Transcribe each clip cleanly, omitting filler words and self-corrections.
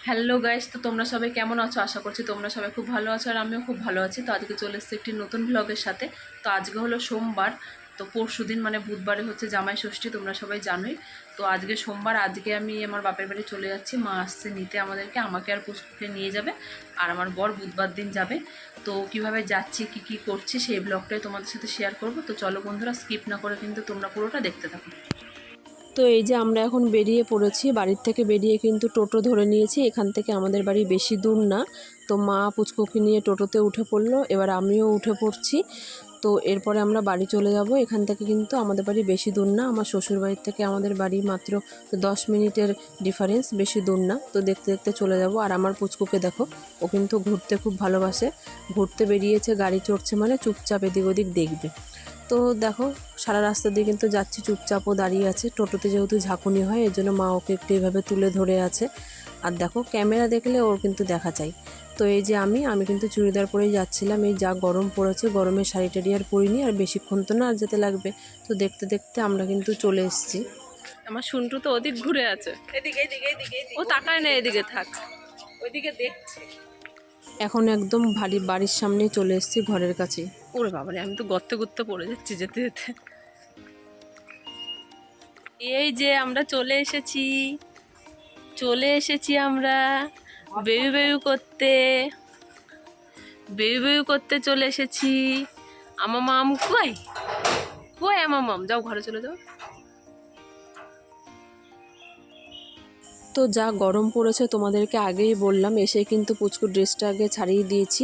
Hello guys, তো তোমরা সবাই কেমন আছো? আশা করছি তোমরা সবাই খুব ভালো আছো আর আমিও খুব ভালো আছি। তো আজকে চলে এসেছি একটি নতুন ব্লগের সাথে। তো আজকে হলো সোমবার, তো পরশুদিন মানে বুধবারে হচ্ছে জামাই ষষ্ঠী, তোমরা সবাই জানোই। তো আজকে সোমবার, আজকে আমি আমার বাপের বাড়ি চলে যাচ্ছি। মা আসছে নিতে আমাদেরকে, আমাকে আর পুষ্পকে নিয়ে যাবে, আর আমার বর বুধবার দিন যাবে। তো কিভাবে যাচ্ছি, কি করছি, সেই ব্লগটাই তোমাদের সাথে শেয়ার করব। তো চলো বন্ধুরা, স্কিপ না করে কিন্তু তোমরা পুরোটা দেখতে থাকো। তো এই যে আমরা এখন বেরিয়ে পড়েছি, বাড়ির থেকে বেরিয়ে কিন্তু টোটো ধরে নিয়েছি। এখান থেকে আমাদের বাড়ি বেশি দূর না। তো মা পুচকুকে নিয়ে টোটোতে উঠে পড়লো, এবার আমিও উঠে পড়ছি। তো এরপরে আমরা বাড়ি চলে যাব। এখান থেকে কিন্তু আমাদের বাড়ি বেশি দূর না, আমার শ্বশুর বাড়ির থেকে আমাদের বাড়ি মাত্র 10 মিনিটের ডিফারেন্স, বেশি দূর না। তো দেখতে দেখতে চলে যাব। আর আমার পুচকুকে দেখো, ও কিন্তু ঘুরতে খুব ভালোবাসে। ঘুরতে বেরিয়েছে, গাড়ি চড়ছে মানে চুপচাপ এদিক ওদিক দেখবে। তো দেখো, সারা রাস্তা দিয়ে কিন্তু যাচ্ছি, চুপচাপও দাঁড়িয়ে আছে। টোটোতে যেহেতু ঝাঁকুনি হয়, এর জন্য মা ওকে একটু এইভাবে তুলে ধরে আছে। আর দেখো, ক্যামেরা দেখলে ওর কিন্তু দেখা চাই। তো এই যে আমি কিন্তু চুড়িদার পরেই যাচ্ছিলাম। এই যা গরম পড়েছে, গরমে শাড়ি টাড়ি আর পরিনি, আর বেশিক্ষণ তো না আর যেতে লাগবে। তো দেখতে দেখতে আমরা কিন্তু চলে এসেছি। আমার শুন্টু তো ওদিক ঘুরে আছে, ও তাকায় না, এদিকে থাক, ওইদিকে দেখছে। এখন একদম বাড়ির সামনে চলে এসেছি, ঘরের কাছে। ওরে বাবারে, আমি তো গর্তে গর্তে পড়ে যাচ্ছি যেতে যেতে। এই যে আমরা চলে এসেছি আমরা বেবি বেবি করতে চলে এসেছি। আমার মাম কই কই আমার মাম, যাও ঘরে চলে যাও। তো যা গরম পড়েছে তোমাদেরকে আগেই বললাম, এসে কিন্তু পুচকুর ড্রেসটা আগে ছাড়িয়ে দিয়েছি,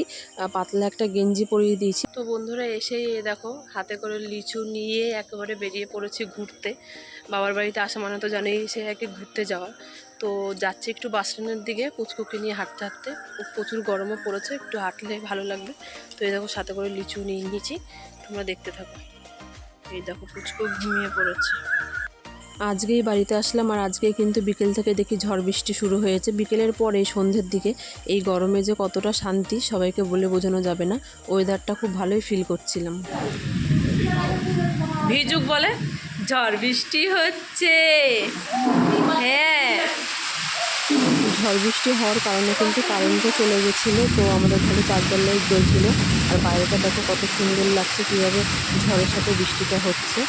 পাতলা একটা গেঞ্জি পরিয়ে দিয়েছি। তো বন্ধুরা, এসেই দেখো হাতে করে লিচু নিয়ে একেবারে বেরিয়ে পড়েছি ঘুরতে। বাবার বাড়িতে আসা মানে তো জানেই সে একে ঘুরতে যাওয়া। তো যাচ্ছি একটু বাস স্ট্যান্ডের দিকে পুচকুকে নিয়ে হাঁটতে হাঁটতে। প্রচুর গরমও পড়েছে, একটু হাঁটলে ভালো লাগবে। তো এই দেখো সাথে করে লিচু নিয়ে নিয়েছি, তোমরা দেখতে থাকো। এই দেখো পুচকু ঘুমিয়ে পড়েছে। আজকেই বাড়িতে আসলাম, আর আজকেই কিন্তু বিকেল থেকে দেখি ঝড় বৃষ্টি শুরু হয়েছে। বিকেলের পরে সন্ধ্যের দিকে এই গরমে যে কতটা শান্তি সবাইকে বলে বোঝানো যাবে না। ওয়েদারটা খুব ভালোই ফিল করছিলাম। ভিজুক বলে ঝড় বৃষ্টি হচ্ছে। হ্যাঁ, ঝড় বৃষ্টি হওয়ার কারণে কিন্তু কারেন্টও চলে গেছিলো। তো আমাদের ঘরে চার্জার লাইট জ্বলছিল। আর বাইরেটা দেখো কত সুন্দর লাগছে, কীভাবে ঝড়ের সাথে বৃষ্টিটা হচ্ছে।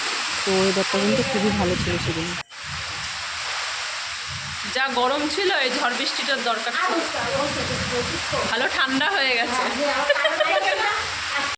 তো ওয়েদারটা কিন্তু খুবই ভালো ছিল সেদিন। যা গরম ছিল এই ঝড় বৃষ্টিটার দরকার ছিল, ভালো ঠান্ডা হয়ে গেছে।